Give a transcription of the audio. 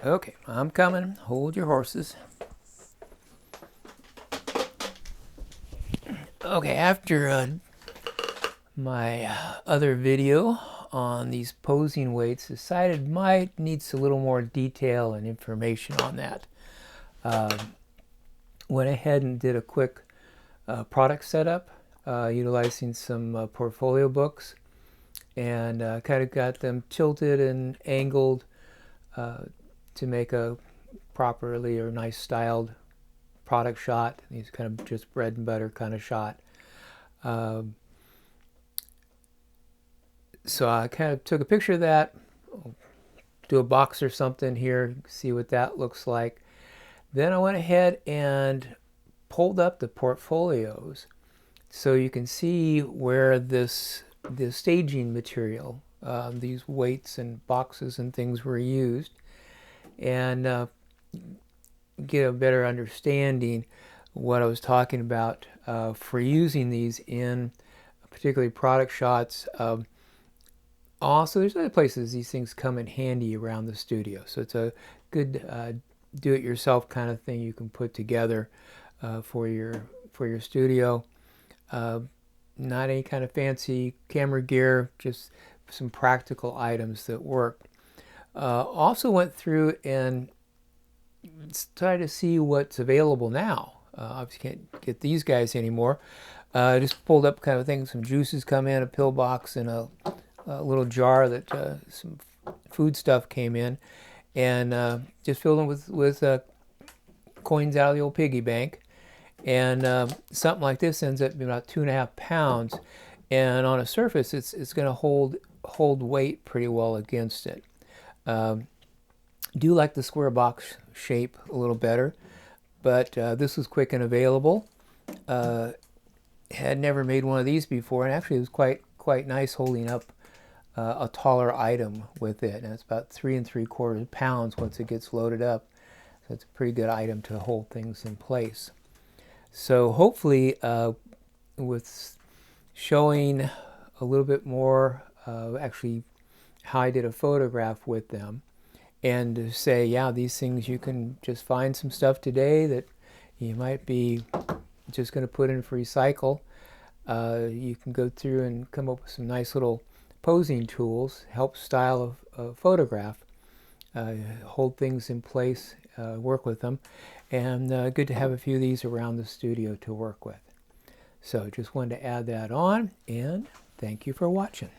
Okay, I'm coming. Hold your horses. Okay, after my other video on these posing weights, decided might needs a little more detail and information on that. Went ahead and did a quick product setup utilizing some portfolio books, and kind of got them tilted and angled to make a properly or nice styled product shot. These kind of just bread and butter kind of shot. So I kind of took a picture of that, do a box or something here, see what that looks like. Then I went ahead and pulled up the portfolios so you can see where the staging material, these weights and boxes and things were used, and get a better understanding what I was talking about for using these in particularly product shots. Also, there's other places these things come in handy around the studio, so it's a good do-it-yourself kind of thing you can put together for your studio. Not any kind of fancy camera gear, just some practical items that work. Also went through and tried to see what's available now. Obviously can't get these guys anymore. Just pulled up kind of things. Some juices come in, a pill box, and a little jar that some food stuff came in, and just filled them with coins out of the old piggy bank. And something like this ends up being about 2.5 pounds, and on a surface it's going to hold weight pretty well against it. Do like the square box shape a little better, but this was quick and available. Had never made one of these before, and actually it was quite nice holding up a taller item with it. And it's about 3 3/4 pounds once it gets loaded up, so it's a pretty good item to hold things in place. So hopefully with showing a little bit more actually how I did a photograph with them, and to say, yeah, these things you can just find some stuff today that you might be just going to put in for recycle. You can go through and come up with some nice little posing tools, help style a photograph, hold things in place, work with them, and good to have a few of these around the studio to work with. So just wanted to add that on, and thank you for watching.